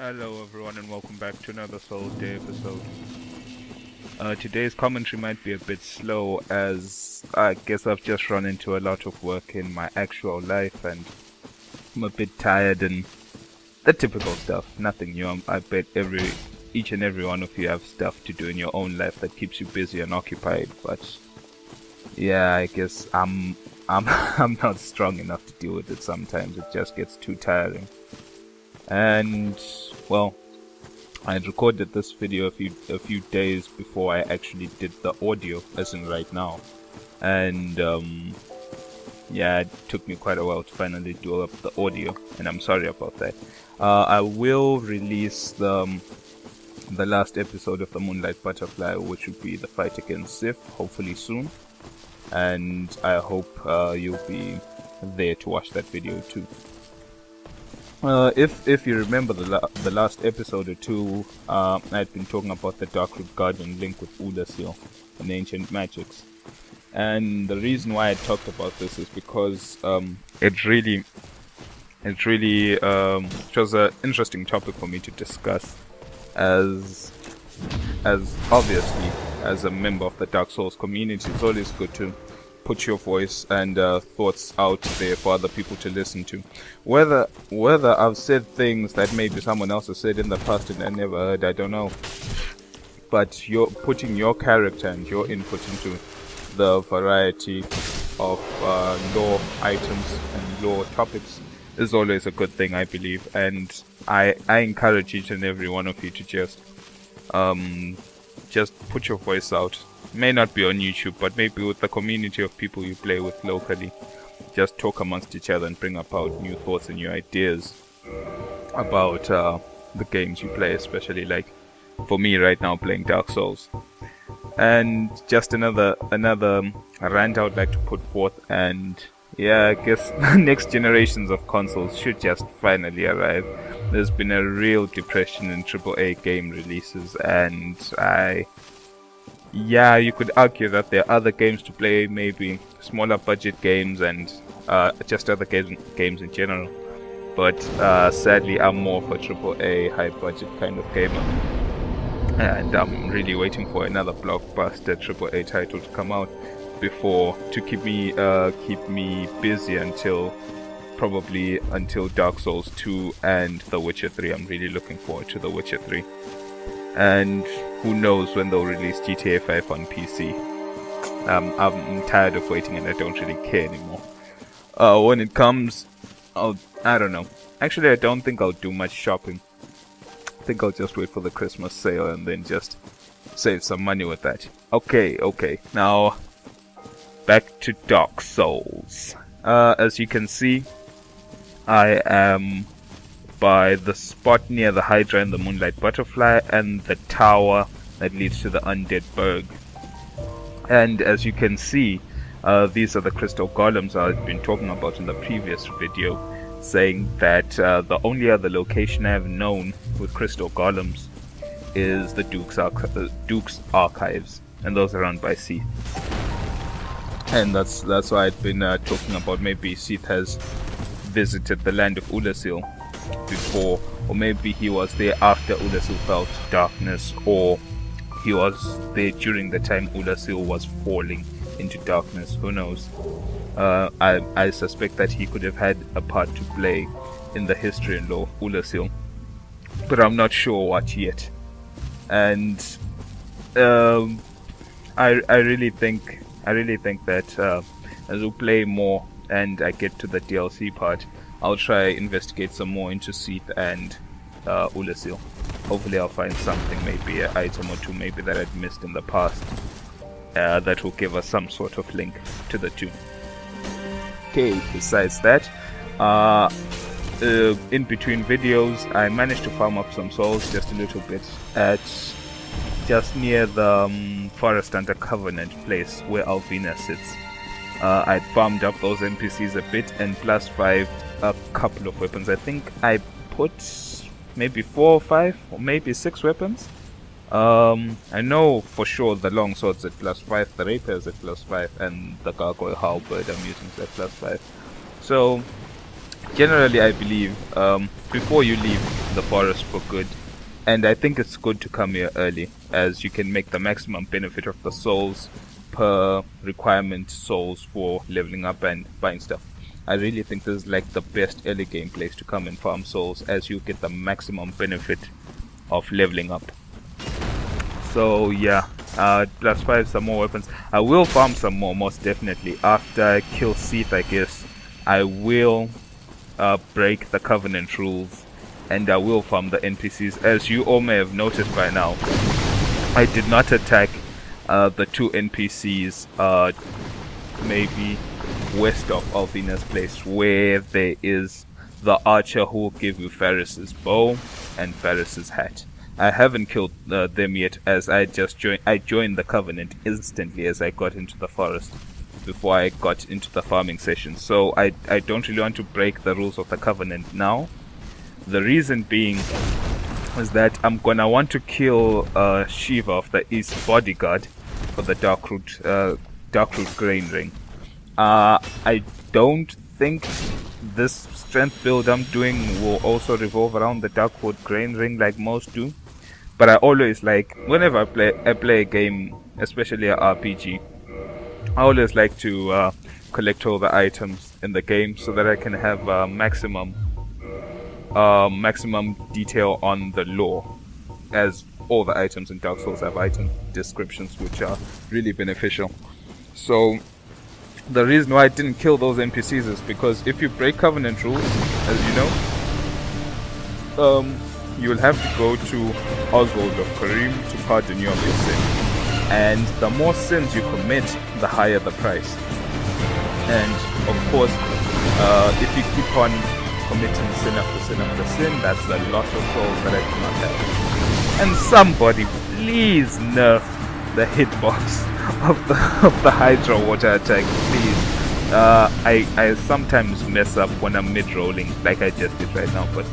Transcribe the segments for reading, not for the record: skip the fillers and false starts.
Hello everyone and welcome back to another Souls Day episode. Today's commentary might be a bit slow as I guess I've just run into a lot of work in my actual life and I'm a bit tired and the typical stuff, nothing new. I bet each and every one of you have stuff to do in your own life that keeps you busy and occupied, but yeah, I guess I'm I'm not strong enough to deal with it sometimes. It just gets too tiring. And well, I had recorded this video a few days before I actually did the audio, as in right now. And yeah, it took me quite a while to finally do up the audio, and I'm sorry about that. I will release the last episode of the Moonlight Butterfly, which will be the fight against Sif, hopefully soon. And I hope you'll be there to watch that video too. If you remember the last episode or two, I'd been talking about the Darkroot Guardian link with Oolacile and Ancient Magics, and the reason why I talked about this is because it was an interesting topic for me to discuss, as obviously as a member of the Dark Souls community, it's always good to put your voice and thoughts out there for other people to listen to. Whether I've said things that maybe someone else has said in the past and I never heard, I don't know. But you're putting your character and your input into the variety of lore items and lore topics is always a good thing, I believe. And I encourage each and every one of you to just put your voice out. May not be on YouTube, but maybe with the community of people you play with locally. Just talk amongst each other and bring about new thoughts and new ideas about the games you play, especially like for me right now playing Dark Souls. And just another rant I would like to put forth, and yeah, I guess next generations of consoles should just finally arrive. There's been a real depression in AAA game releases, and you could argue that there are other games to play, maybe smaller budget games and just other games in general. But sadly, I'm more of a AAA high budget kind of gamer, and I'm really waiting for another blockbuster AAA title to come out to keep me busy until Dark Souls 2 and The Witcher 3. I'm really looking forward to The Witcher 3. And who knows when they'll release GTA 5 on PC. I'm tired of waiting and I don't really care anymore. When it comes, I don't know. Actually, I don't think I'll do much shopping. I think I'll just wait for the Christmas sale and then just save some money with that. Okay. Now, back to Dark Souls. As you can see, I am by the spot near the Hydra and the Moonlight Butterfly and the tower that leads to the Undead Burg. And as you can see, these are the crystal golems I've been talking about in the previous video, saying that the only other location I have known with crystal golems is the Duke's Archives, and those are run by Seath. And that's why I've been talking about maybe Seath has visited the land of Oolacile before, or maybe he was there after Oolacile fell to darkness, or he was there during the time Oolacile was falling into darkness. Who knows? I suspect that he could have had a part to play in the history and lore of Oolacile, but I'm not sure what yet. And I really think that as we play more and I get to the DLC part, I'll try investigate some more into Seath and Oolacile. Hopefully I'll find something, maybe an item or two maybe that I'd missed in the past, that will give us some sort of link to the two. Okay, besides that, in between videos I managed to farm up some souls just a little bit at just near the Forest Under Covenant place where Alvina sits. I farmed up those NPCs a bit and plus 5 a couple of weapons. I think I put maybe 4 or 5 or maybe 6 weapons. I know for sure the long sword's at plus 5, the rapier's at plus 5, and the gargoyle halberd I'm using is at plus 5. So generally I believe before you leave the forest for good. And I think it's good to come here early, as you can make the maximum benefit of the souls per requirement souls for leveling up and buying stuff. I really think this is like the best early game place to come and farm souls, as you get the maximum benefit of leveling up. So yeah, +5 some more weapons. I will farm some more, most definitely. After I kill Seath, I guess I will break the Covenant rules, and I will farm the NPCs. As you all may have noticed by now, I did not attack the 2 NPCs maybe west of Alvina's place, where there is the archer who will give you Faris's bow and Faris's hat. I haven't killed them yet, as I joined the Covenant instantly as I got into the forest, before I got into the farming session. So I don't really want to break the rules of the Covenant now. The reason being is that I'm gonna want to kill Shiva of the East bodyguard for the Darkroot Grain Ring. I don't think this strength build I'm doing will also revolve around the Darkwood Grain Ring like most do. But I always like, whenever I play a game, especially an RPG, I always like to collect all the items in the game so that I can have maximum detail on the lore, as all the items in Dark Souls have item descriptions which are really beneficial. So the reason why I didn't kill those NPCs is because if you break Covenant rules, as you know, you will have to go to Oswald of Karim to pardon you of your sin. And the more sins you commit, the higher the price. And of course, if you keep on committing sin after sin after sin, that's a lot of souls that I do not have. And somebody please nerf the hitbox of the Hydra water attack, please. I sometimes mess up when I'm mid-rolling, like I just did right now, but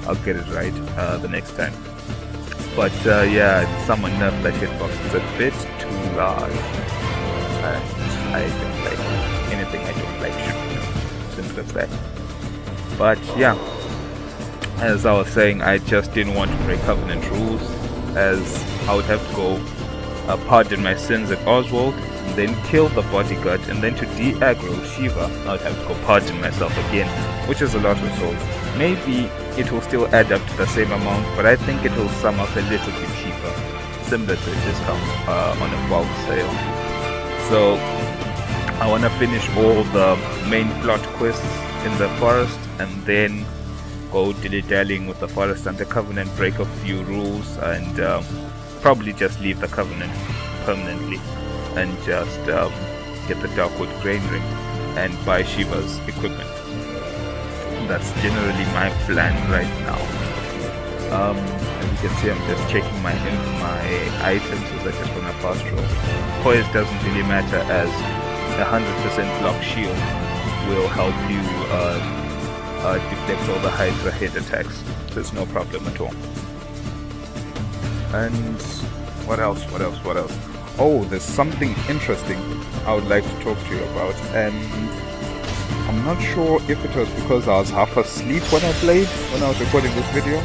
I'll get it right the next time. But yeah, someone nerfed that hitbox. It's a bit too large, and I don't like anything I don't like. Simple as that. But yeah, as I was saying, I just didn't want to break Covenant rules, as I would have to go pardon my sins at Oswald, and then kill the bodyguard, and then to de-aggro Shiva, I would have to go pardon myself again, which is a lot of souls. Maybe it will still add up to the same amount, but I think it will sum up a little bit cheaper, similar to a discount on a bulk sale. So I want to finish all the main plot quests in the forest, and then go dilly-dallying with the forest and the Covenant, break a few rules, and probably just leave the Covenant permanently, and just get the Darkwood Grain Ring and buy Shiva's equipment. That's generally my plan right now. As you can see, I'm just checking my items as I just want to fast roll. Poise doesn't really matter, as 100% block shield will help you deflect all the Hydra head attacks. There's no problem at all. And what else? Oh, there's something interesting I would like to talk to you about, and I'm not sure if it was because I was half asleep when I was recording this video,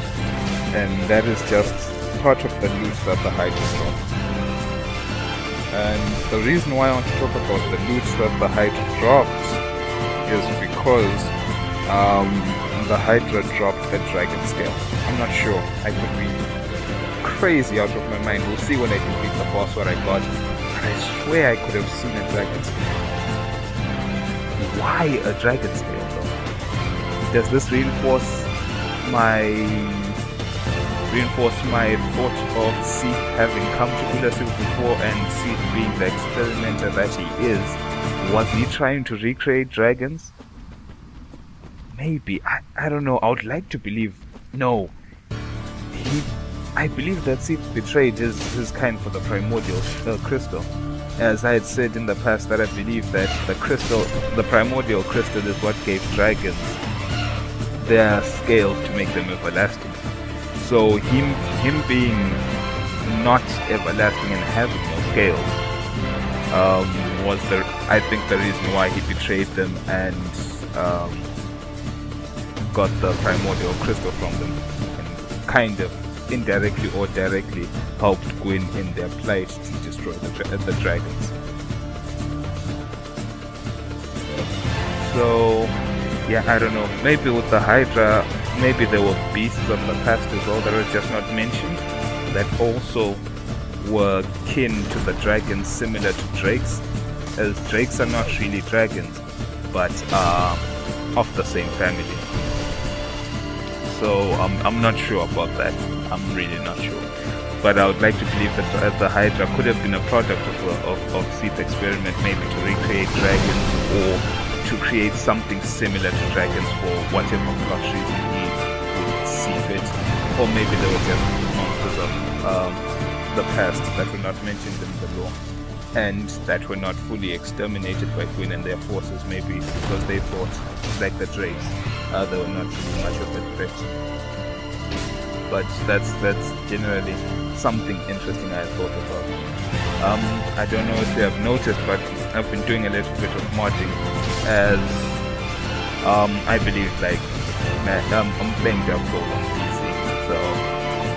and that is just part of the loot that the Hydra dropped. And the reason why I want to talk about the loot that the Hydra dropped is because the Hydra dropped a dragon scale. I'm not sure, I could be crazy out of my mind. We'll see when I complete the boss what I got, but I swear I could have seen a dragon scale. Why a dragon scale though? Does this reinforce my thought of Seath having come to Ulasil before, and Seath being the experimenter that he is? Was he trying to recreate dragons? Maybe. I don't know. I would like to believe. No. I believe that Seath betrayed his kind for the primordial crystal. As I had said in the past, that I believe that the primordial crystal is what gave dragons their scales to make them everlasting. So him being not everlasting and having no scales was I think the reason why he betrayed them and got the primordial crystal from them, and kind of indirectly or directly helped Gwyn in their plight to destroy the dragons. So yeah, I don't know, maybe with the Hydra, maybe there were beasts of the past as well that were just not mentioned, that also were kin to the dragons, similar to drakes, as drakes are not really dragons, but are of the same family. So I'm not sure about that. I'm really not sure. But I would like to believe that the Hydra could have been a product of Seath experiment, maybe to recreate dragons or to create something similar to dragons for whatever plot reason he would see fit. Or maybe there were just monsters of the past that were not mentioned in the lore, and that were not fully exterminated by Gwyn and their forces, maybe because they thought, like the Drakes, they were not really much of a threat. But that's generally something interesting I thought about. I don't know if you have noticed, but I've been doing a little bit of modding, as I believe, like, I'm playing Dark Souls on PC, so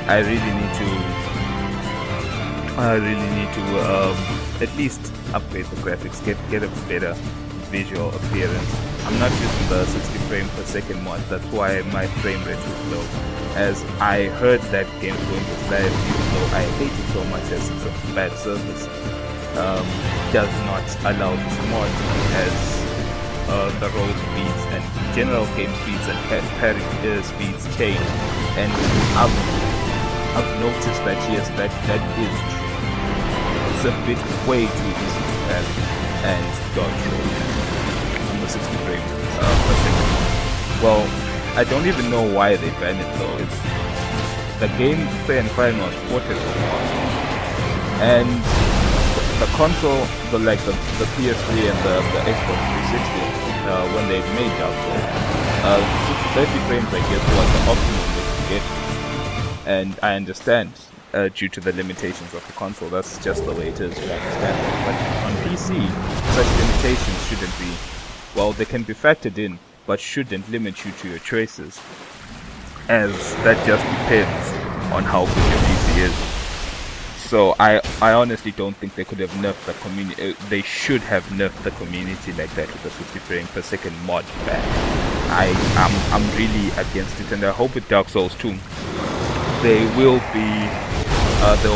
I really need to at least upgrade the graphics, get a better visual appearance. I'm not using the 60 frame per second mod, that's why my frame rate is low, as I heard that game's going to live, even though I hate it so much as it's a bad service. Does not allow this mod, as the roll speeds and general game speeds and parry speeds change, and I've noticed that yes, that is true. It's a bit way too easy to parry and dodge roll on the 60 frames per second. Well, I don't even know why they banned it though. It's the game Fair and Fine was ported to console, and the console, the PS3 and the Xbox 360, when they made Dark Souls, 30 frames I guess was the optimum they could get, and I understand due to the limitations of the console. That's just the way it is, you understand. But on PC, such limitations shouldn't be, well, they can be factored in, but shouldn't limit you to your choices, as that just depends on how good your PC is. So I honestly don't think they could have nerfed the community. They should have nerfed the community like that with the 50 frame per second mod ban. I'm really against it, and I hope with Dark Souls 2 they will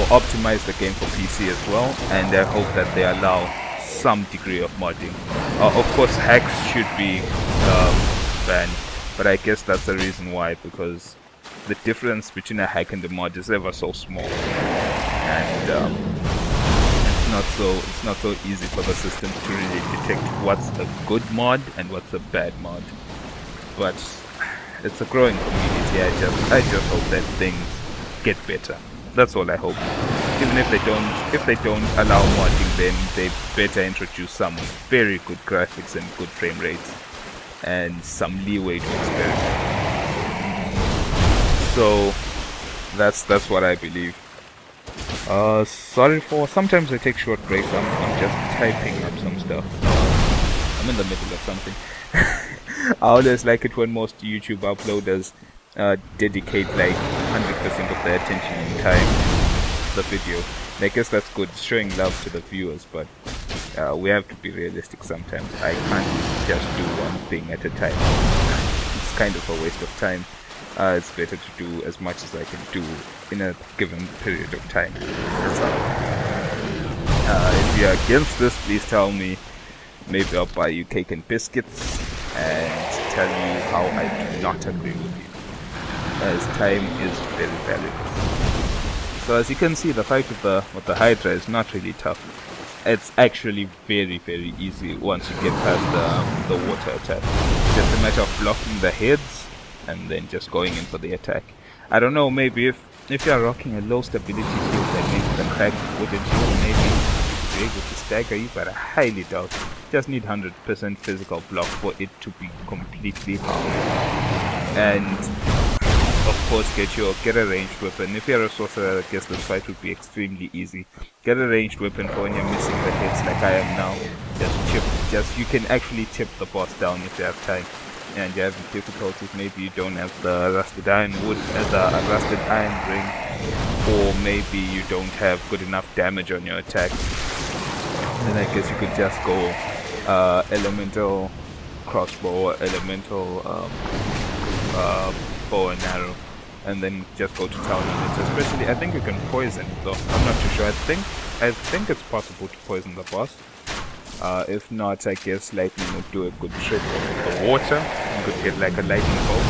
optimize the game for PC as well, and I hope that they allow some degree of modding. Of course, hacks should be banned, but I guess that's the reason why, because the difference between a hack and a mod is ever so small, and it's not so easy for the system to really detect what's a good mod and what's a bad mod. But it's a growing community. I just hope that things get better. That's all I hope. Even if they don't allow modding, then they better introduce some very good graphics and good frame rates and some leeway to experiment. So that's what I believe. Sorry for sometimes I take short breaks. I'm just typing up some stuff. I'm in the middle of something. I always like it when most YouTube uploaders dedicate like 100% of their attention and time to the video. And I guess that's good, showing love to the viewers, but we have to be realistic sometimes. I can't just do one thing at a time. It's kind of a waste of time. It's better to do as much as I can do in a given period of time. That's all. If you're against this, please tell me. Maybe I'll buy you cake and biscuits and tell you how I do not agree with you, as time is very valuable. So as you can see, the fight with the Hydra is not really tough. It's actually very, very easy once you get past the water attack. It's just a matter of blocking the heads and then just going in for the attack. I don't know, maybe if you're rocking a low stability shield, then maybe the crack wouldn't shield, maybe you'd be able to stagger you, but I highly doubt it. Just need 100% physical block for it to be completely harmless. And of course get a ranged weapon. If you're a sorcerer, I guess this fight would be extremely easy. Get a ranged weapon for when you're missing the hits like I am now. You can actually chip the boss down if you have time. and you're having difficulties, maybe you don't have the rusted iron wood, the rusted iron ring, or maybe you don't have good enough damage on your attack, then I guess you could just go elemental crossbow or elemental bow and arrow, and then just go to town on it. Especially, I think you can poison it though. I'm not too sure. I think it's possible to poison the boss. If not, I guess lightning would do a good trick with the water. You could get like a lightning bolt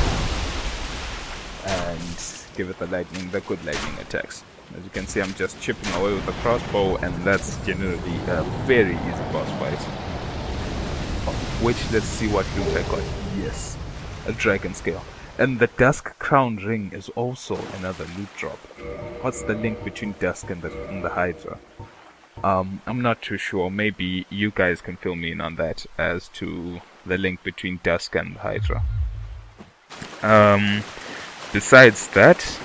and give it the good lightning attacks. As you can see, I'm just chipping away with the crossbow, and that's generally a very easy boss fight. Which, let's see what loot I got. Yes, a dragon scale. And the Dusk Crown Ring is also another loot drop. What's the link between Dusk and the Hydra? I'm not too sure. Maybe you guys can fill me in on that as to the link between Dusk and the Hydra. Besides that,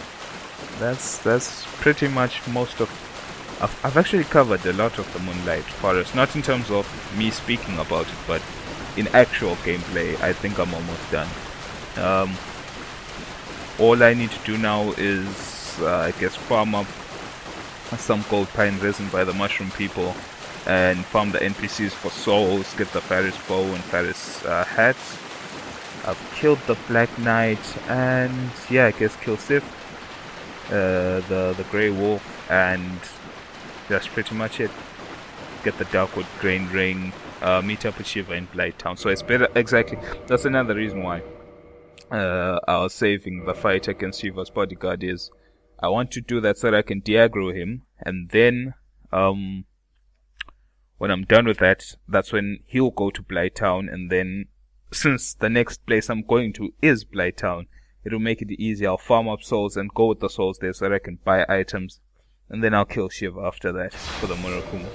that's pretty much most of. I've actually covered a lot of the Moonlight Forest. Not in terms of me speaking about it, but in actual gameplay, I think I'm almost done. All I need to do now is, I guess, farm up some gold pine resin by the mushroom people, and farm the NPCs for souls, get the Faris bow and Faris hats. I've killed the Black Knight, and yeah, I guess kill Sif, the Grey Wolf, and that's pretty much it. Get the Darkwood Grain Ring, meet up with Shiva in Blighttown. So it's better, exactly, that's another reason why I was saving the fight against Shiva's bodyguard. Is I want to do that so that I can de-aggro him, and then when I'm done with that, that's when he'll go to Blighttown, and then since the next place I'm going to is Blighttown, it'll make it easy. I'll farm up souls and go with the souls there so that I can buy items, and then I'll kill Shiva after that for the Murakumo.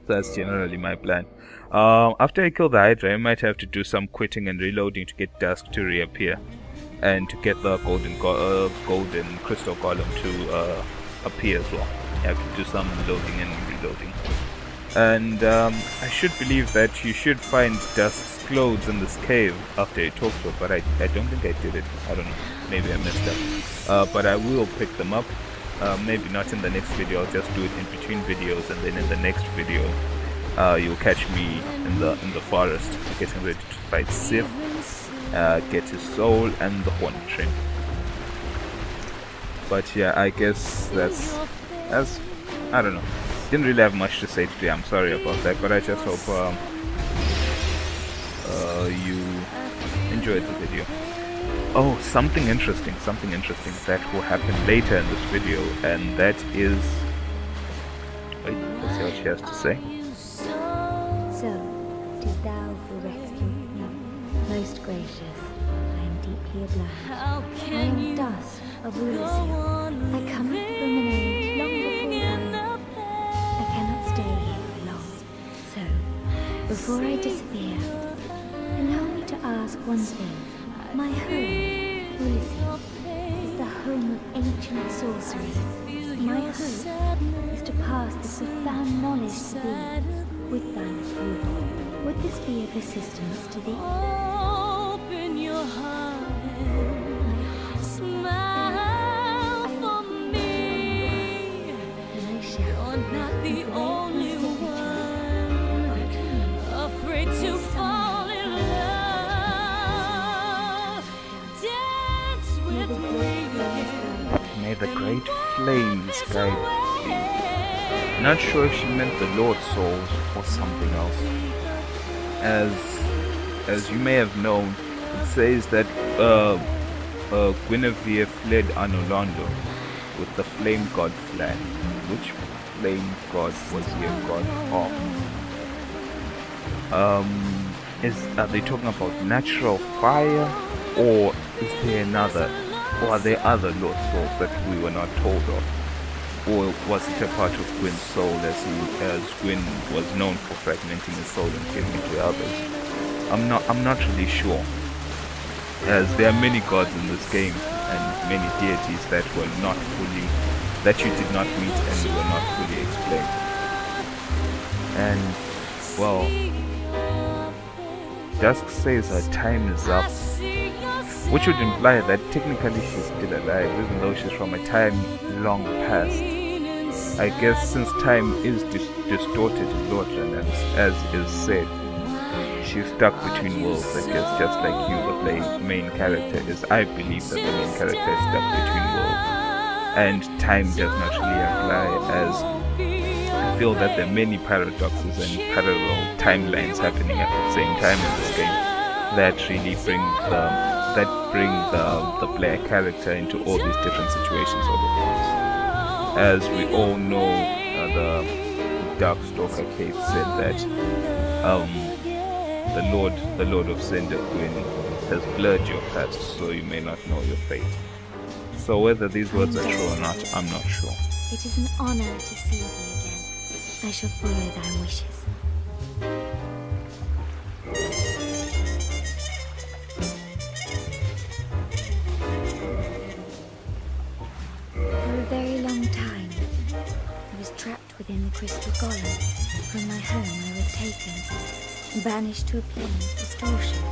That's generally my plan. After I kill the Hydra, I might have to do some quitting and reloading to get Dusk to reappear, and to get the golden crystal golem to appear as well. I have to do some loading and reloading. And I should believe that you should find Dusk's clothes in this cave after you talk to her, but I don't think I did it. I don't know. Maybe I messed up. But I will pick them up. Maybe not in the next video. I'll just do it in between videos, and then in the next video, you'll catch me in the forest, getting ready to fight Sif, get his soul and the Hornet Train. But yeah, I guess that's I don't know. Didn't really have much to say today. I'm sorry about that, but I just hope you enjoyed the video. Oh, something interesting that will happen later in this video, and that is... Wait, let's see what she has to say. So, 'tis thou who rescued me. Most gracious, I am deeply obliged. I am Dusk of Ulysses. I come from an age long before thine. I cannot stay here for long. So, before I disappear, allow me to ask one thing. My home, Ulysses, is the home of ancient sorcery. My hope is to pass this profound knowledge to thee, with thine approval. Would this be of assistance to thee? Open your heart and smile for me. You're not the only one afraid to fall in love. Dance with me. May the great flames guide thee. Not sure if she meant the Lord's souls or something else. As you may have known, it says that Guinevere fled Anolondo with the flame god flag. Which flame god was he a god of? Are they talking about natural fire, or is there another? Or are there other Lord souls that we were not told of? Or was it a part of Gwyn's soul, as Gwyn was known for fragmenting his soul and giving it to others? I'm not really sure, as there are many gods in this game and many deities that you did not meet and were not fully explained. And well, Dusk says her time is up, which would imply that technically she's still alive, even though she's from a time long past. I guess since time is distorted in Lordran, as is said, she's stuck between worlds. I guess just like you, the main character is. I believe that the main character is stuck between worlds, and time does not really apply, as I feel that there are many paradoxes and parallel timelines happening at the same time in this game that really bring the player character into all these different situations all at once. As we all know, the Darkstalker Kate said that the Lord of Cyndaquil has blurred your path, so you may not know your fate. So whether these words are true or not, I'm not sure. It is an honor to see thee again. I shall follow thy wishes. For a very long time, I was trapped within the crystal golem. From my home I was taken, banished to a plane of distortion.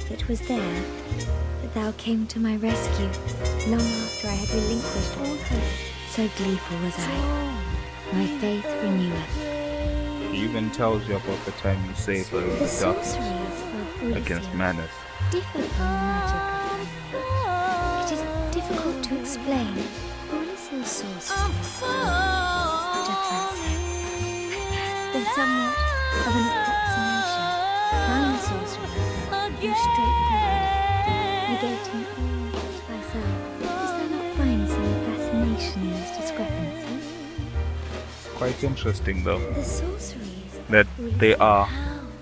It was there that thou came to my rescue, long after I had relinquished all hope. So gleeful was I, my faith reneweth. It even tells you about the time you saved her in The the darkness sorceries of against Elysium Manus. differ from the magic of Dynamite. It is difficult to explain. Elysium's sorceries they're somewhat of an approximation. Mine sorceries are more straightforward, negating all but thyself. Does thou not find some fascination in this discrepancy? Quite interesting though, The sorceries that they How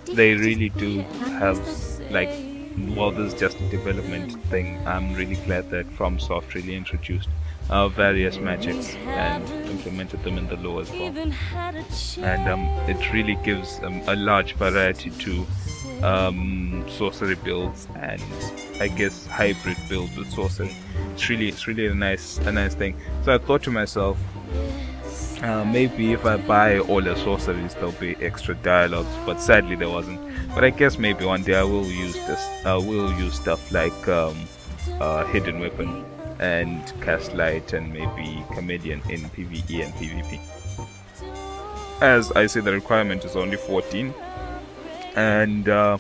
really difficult do to put it. have, like, well, this is just a development thing. I'm really glad that FromSoft really introduced various magics and implemented them in the lore as well. And it really gives a large variety to sorcery builds and I guess hybrid builds with sorcery. It's really a nice thing. So I thought to myself, maybe if I buy all the sorceries there'll be extra dialogues, but sadly there wasn't. But I guess maybe one day I will use this. I will use stuff like Hidden Weapon and Cast Light and maybe Chameleon in PvE and PvP. As I say, the requirement is only 14, and I'm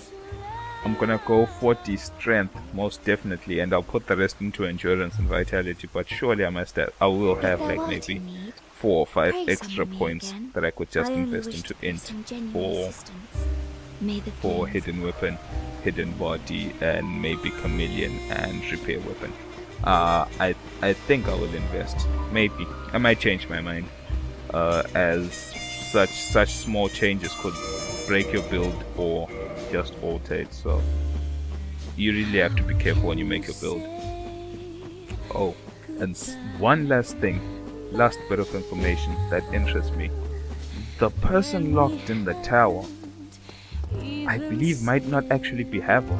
gonna go 40 strength most definitely, and I'll put the rest into endurance and vitality. But surely I will have like maybe 4 or 5 extra points that I could just invest into int for Hidden Weapon, Hidden Body, and maybe Chameleon and Repair Weapon. I think I will invest. Maybe I might change my mind, as such small changes could break your build or just alter it. So you really have to be careful when you make your build. Oh, and one last thing, last bit of information that interests me. The person locked in the tower, I believe, might not actually be Havel.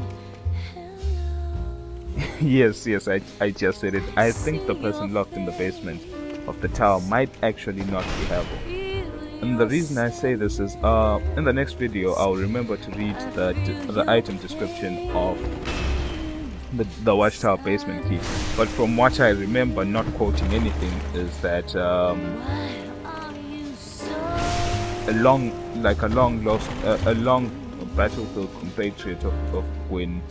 yes, I just said it. I think the person locked in the basement of the tower might actually not be Havel. And the reason I say this is, in the next video I'll remember to read the item description of the Watchtower basement key. But from what I remember, not quoting anything, is that a long battlefield compatriot of Gwyn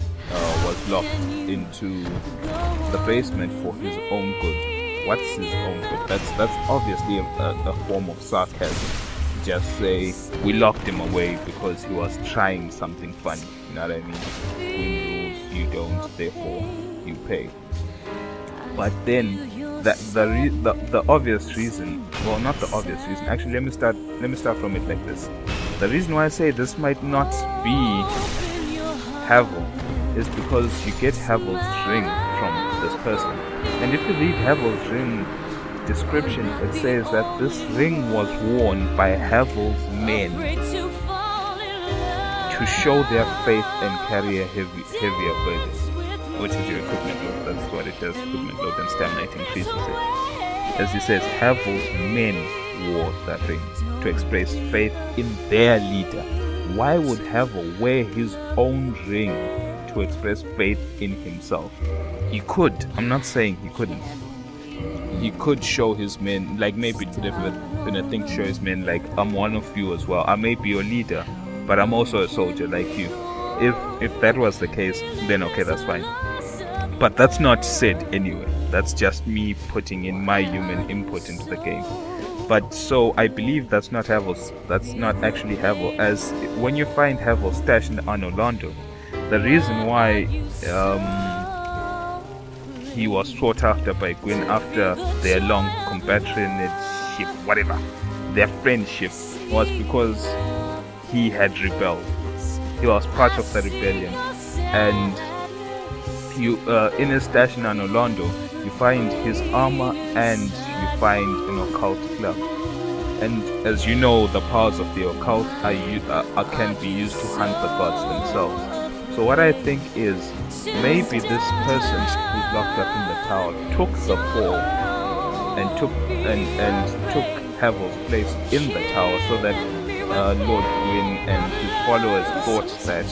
was locked into the basement for his own good. What's his own good? That's obviously a form of sarcasm. Just say we locked him away because he was trying something funny. You know what I mean? Gwyn rules, you don't, therefore you pay. But then the obvious reason, well, not the obvious reason. Actually, let me start from it like this. The reason why I say this might not be Havel is because you get Havel's ring from this person. And if you read Havel's ring description, it says that this ring was worn by Havel's men to show their faith and carry a heavier burden, which is your equipment load. That's what it does, equipment load, and stamina it increases it. As he says, Havel's men wore that ring to express faith in their leader, why would Havel wear his own ring to express faith in himself? He could. I'm not saying he couldn't. He could show his men, like maybe it could have been a thing to show his men, like, I'm one of you as well. I may be your leader, but I'm also a soldier like you. If that was the case, then okay, that's fine. But that's not said anyway. That's just me putting in my human input into the game. But so I believe that's not Havel's. That's not actually Havel. As when you find Havel stashed in Anno Londo, the reason why he was sought after by Gwyn after their long companionship, whatever, their friendship, was because he had rebelled. He was part of the rebellion, and you in his stash in Anno Londo, you find his armor and you find an occult club. And as you know, the powers of the occult can be used to hunt the gods themselves. So what I think is, maybe this person who's locked up in the tower took the fall and took Havel's place in the tower, so that Lord Gwyn and his followers thought that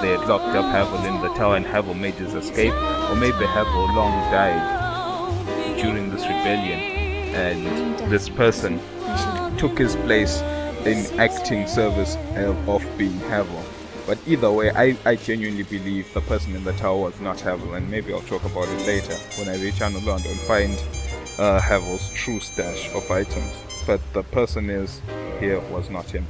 they had locked up Havel in the tower and Havel made his escape. Or maybe Havel long died during this rebellion and this person took his place in acting service of being Havel. But either way, I genuinely believe the person in the tower was not Havel, and maybe I'll talk about it later when I reach Anno Londo and find Havel's true stash of items. But the person here was not him.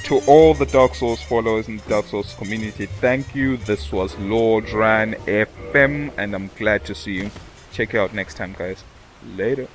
To all the Dark Souls followers and Dark Souls community, thank you. This was Lord Ran FM, and I'm glad to see you. Check you out next time, guys. Later.